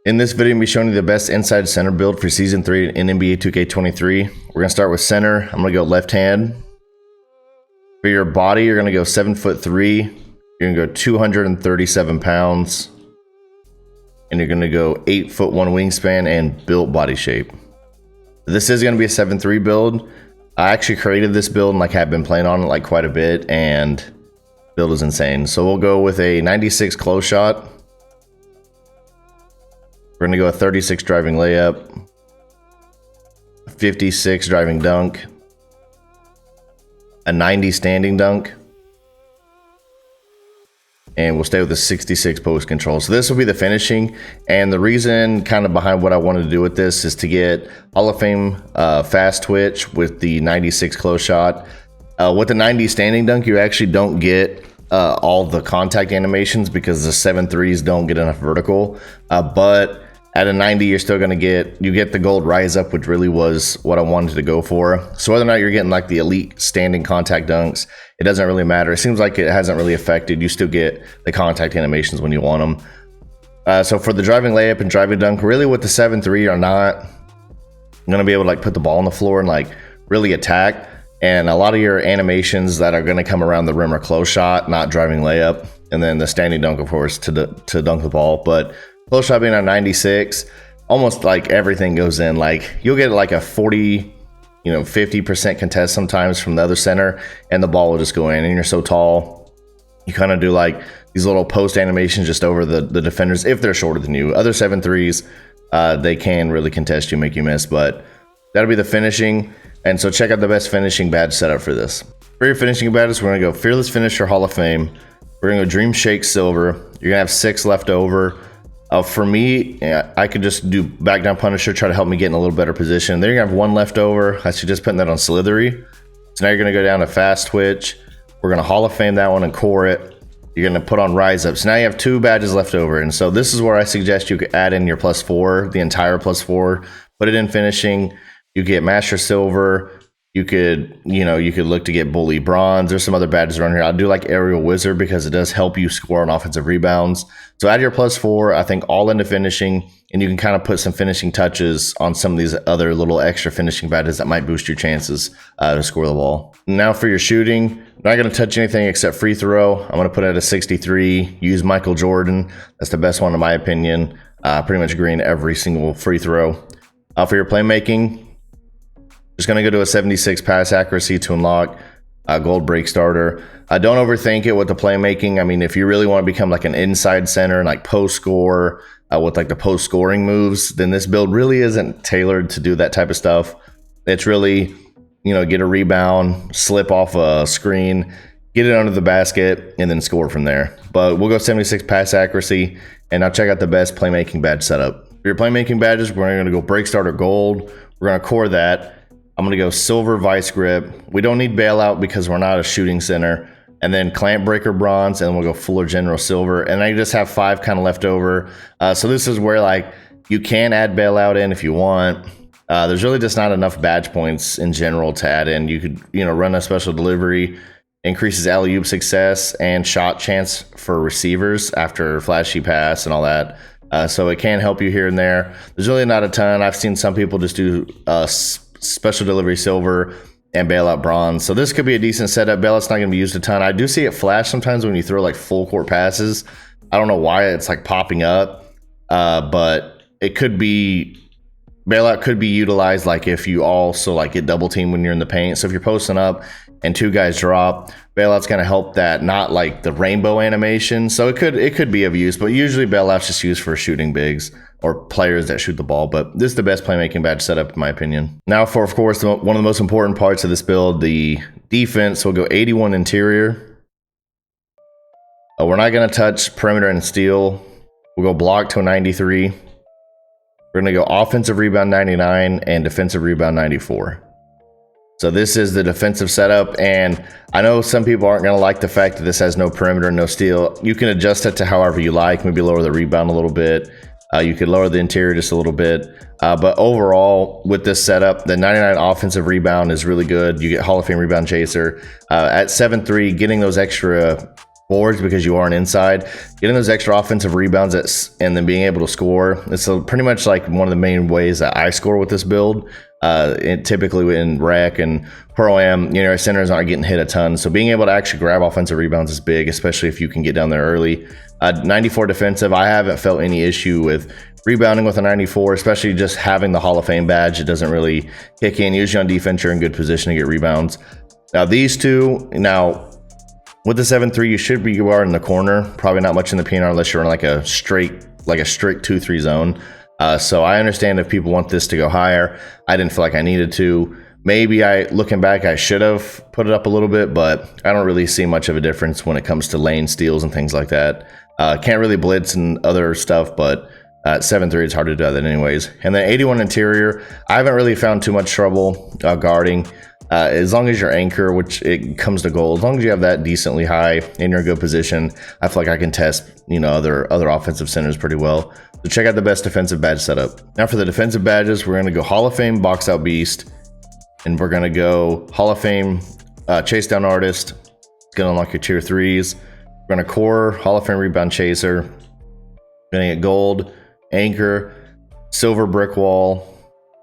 In this video, I'm going to be showing you the best inside center build for Season 3 in NBA 2K23. We're going to start with center. I'm going to go left hand. For your body, you're going to go 7'3". You're going to go 237 pounds. And you're going to go 8'1" wingspan and built body shape. This is going to be a 7'3" build. I actually created this build and have been playing on it quite a bit, and build is insane. So we'll go with a 96 close shot. We're going to go a 36 driving layup, 56 driving dunk, a 90 standing dunk, and we'll stay with the 66 post control. So this will be the finishing, and the reason kind of behind what I wanted to do with this is to get Hall of Fame fast twitch with the 96 close shot. With the 90 standing dunk, you actually don't get all the contact animations because the 7'3s don't get enough vertical, but at a 90, you're still going to get the gold rise up, which really was what I wanted to go for. So whether or not you're getting the elite standing contact dunks, it doesn't really matter. It seems like it hasn't really affected. You still get the contact animations when you want them. So for the driving layup and driving dunk, really with the 7'3, you're not going to be able to put the ball on the floor and really attack. And a lot of your animations that are going to come around the rim are close shot, not driving layup. And then the standing dunk, of course, to dunk the ball. But close shot being on 96, almost everything goes in. You'll get a 40, 50% contest sometimes from the other center, and the ball will just go in. And you're so tall, you kind of do these little post animations just over the defenders if they're shorter than you. Other 7'3s, they can really contest you, make you miss, but that'll be the finishing. And so check out the best finishing badge setup for this. For your finishing badges, we're gonna go Fearless Finisher Hall of Fame. We're gonna go Dream Shake Silver. You're gonna have 6 left over. For me, I could just do back down Punisher, try to help me get in a little better position. Then you're gonna have 1 left over. I suggest putting that on Slithery. So now you're gonna go down to Fast Twitch. We're gonna Hall of Fame that one and core it. You're gonna put on Rise Up. So now you have 2 badges left over. And so this is where I suggest you could add in your +4, the entire +4, put it in finishing. You get Master Silver. You could, you could look to get Bully Bronze. There's some other badges around here. I'll do Aerial Wizard because it does help you score on offensive rebounds. So add your +4, I think, all into finishing, and you can kind of put some finishing touches on some of these other little extra finishing badges that might boost your chances to score the ball. Now for your shooting, I'm not going to touch anything except free throw. I'm going to put it at a 63. Use Michael Jordan. That's the best one in my opinion. Pretty much green every single free throw. For your playmaking, just going to go to a 76 pass accuracy to unlock gold break starter. Don't overthink it with the playmaking. I mean, if you really want to become an inside center and post score with the post scoring moves, then this build really isn't tailored to do that type of stuff. It's really, get a rebound, slip off a screen, get it under the basket, and then score from there. But we'll go 76 pass accuracy, and now check out the best playmaking badge setup. For your playmaking badges, we're going to go break starter gold. We're going to core that. I'm going to go silver vice grip. We don't need bailout because we're not a shooting center. And then clamp breaker bronze, and we'll go fuller general silver. And I just have 5 kind of left over. So this is where you can add bailout in if you want. There's really just not enough badge points in general to add in. You could run a special delivery, increases alley-oop success and shot chance for receivers after flashy pass and all that. So it can help you here and there. There's really not a ton. I've seen some people just do special delivery silver and bailout bronze. So this could be a decent setup. Bailout's not going to be used a ton. I do see it flash sometimes when you throw full court passes. I don't know why it's popping up, but it could be, bailout could be utilized if you also get double team when you're in the paint. So if you're posting up and 2 guys drop, bailout's going to help that, not the rainbow animation. So it could be of use, but usually bailout's just used for shooting bigs or players that shoot the ball. But this is the best playmaking badge setup in my opinion. Now for, of course, one of the most important parts of this build, the defense. We'll go 81 interior. We're not going to touch perimeter and steal. We'll go block to a 93. We're going to go offensive rebound 99 and defensive rebound 94. So this is the defensive setup, and I know some people aren't going to like the fact that this has no perimeter, no steal. You can adjust it to however you like, maybe lower the rebound a little bit. You could lower the interior just a little bit. But overall, with this setup, the 99 offensive rebound is really good. You get Hall of Fame rebound chaser. At 7'3", getting those extra boards because you aren't inside. Getting those extra offensive rebounds and then being able to score. It's pretty much like one of the main ways that I score with this build. Typically in rec and ProAm, our centers aren't getting hit a ton. So being able to actually grab offensive rebounds is big, especially if you can get down there early. 94 defensive, I haven't felt any issue with rebounding with a 94, especially just having the Hall of Fame badge. It doesn't really kick in. Usually on defense, you're in good position to get rebounds. Now these two, with the 7-3, you are in the corner. Probably not much in the PNR unless you're in like a strict 2-3 zone. So I understand if people want this to go higher. I didn't feel like I needed to. Maybe looking back, I should have put it up a little bit, but I don't really see much of a difference when it comes to lane steals and things like that. Can't really blitz and other stuff, but at 7-3, it's hard to do that anyways. And then 81 interior, I haven't really found too much trouble guarding. As long as your anchor, which it comes to goal, as long as you have that decently high and you're in a good position, I feel like I can test, other offensive centers pretty well. So check out the best defensive badge setup. Now for the defensive badges, we're going to go Hall of Fame box out beast, and we're going to go Hall of Fame chase down artist. It's going to unlock your tier 3s. We're going to core Hall of Fame rebound chaser. Going to get gold anchor, silver brick wall.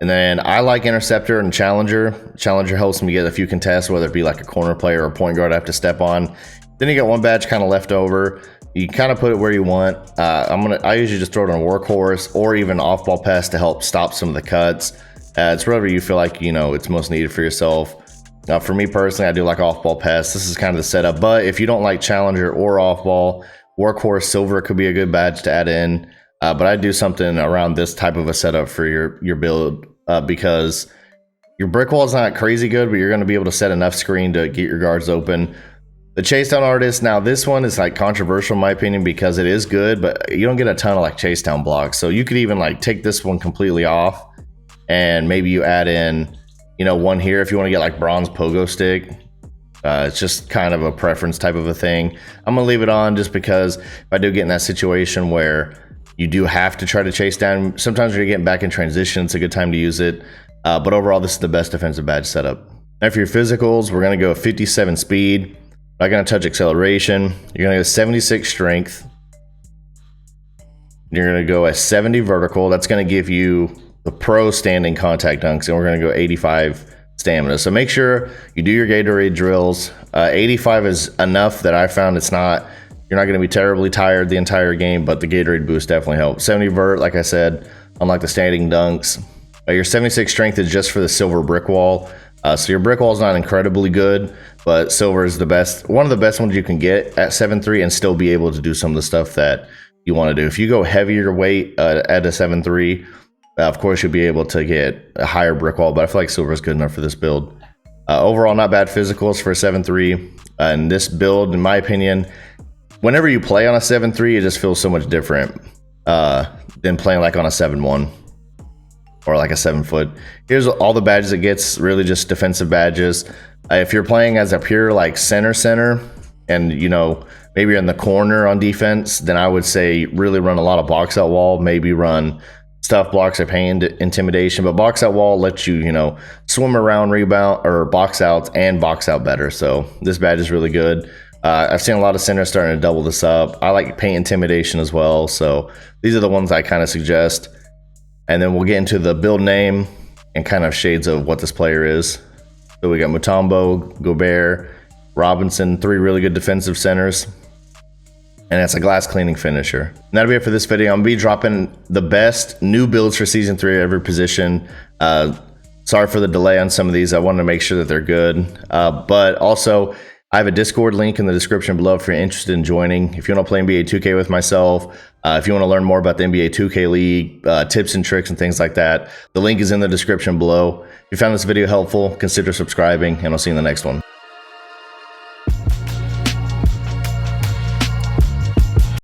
And then I like interceptor and challenger. Challenger helps me get a few contests, whether it be like a corner player or a point guard I have to step on. Then you get one badge kind of left over. You kind of put it where you want. I usually just throw it on a workhorse or even off ball pass to help stop some of the cuts. It's whatever you feel like it's most needed for yourself. For me personally, I do like off ball pass. This is kind of the setup. But if you don't like challenger or off ball, workhorse silver could be a good badge to add in. But I do something around this type of a setup for your build because your brick wall is not crazy good, but you're going to be able to set enough screen to get your guards open. The chase down artist, now this one is like controversial in my opinion because it is good, but you don't get a ton of like chase down blocks. So you could even like take this one completely off and maybe you add in, one here if you want to get like bronze pogo stick. It's just kind of a preference type of a thing. I'm going to leave it on just because if I do get in that situation where you do have to try to chase down, sometimes when you're getting back in transition, it's a good time to use it. But overall, this is the best defensive badge setup. Now for your physicals, we're going to go 57 speed. Not going to touch acceleration. You're going to go 76 strength. You're going to go a 70 vertical. That's going to give you the pro standing contact dunks. And we're going to go 85 stamina. So make sure you do your Gatorade drills. 85 is enough that I found you're not going to be terribly tired the entire game, but the Gatorade boost definitely helps. 70 vert, like I said, unlike the standing dunks. Your 76 strength is just for the silver brick wall. So your brick wall is not incredibly good, but silver is one of the best ones you can get at 7-3 and still be able to do some of the stuff that you want to do. If you go heavier weight at a 7-3, of course you'll be able to get a higher brick wall, but I feel like silver is good enough for this build. Overall, not bad physicals for a 7-3. And this build, in my opinion, whenever you play on a 7-3, it just feels so much different than playing like on a 7-1. Or like a 7-foot. Here's all the badges it gets, really just defensive badges. If you're playing as a pure like center, and maybe you're in the corner on defense, then I would say really run a lot of box out wall. Maybe run stuff blocks or pain intimidation, but box out wall lets you swim around, rebound, or box outs and box out better. So this badge is really good. I've seen a lot of centers starting to double this up. I like paint intimidation as well. So these are the ones I kind of suggest. And then we'll get into the build name and kind of shades of what this player is. So we got Mutombo, Gobert, Robinson, 3 really good defensive centers. And it's a glass cleaning finisher. And that'll be it for this video. I'm going to be dropping the best new builds for Season 3 at every position. Sorry for the delay on some of these. I wanted to make sure that they're good. But also, I have a Discord link in the description below if you're interested in joining. If you want to play NBA 2K with myself, if you want to learn more about the NBA 2K League, tips and tricks and things like that, the link is in the description below. If you found this video helpful, consider subscribing, and I'll see you in the next one.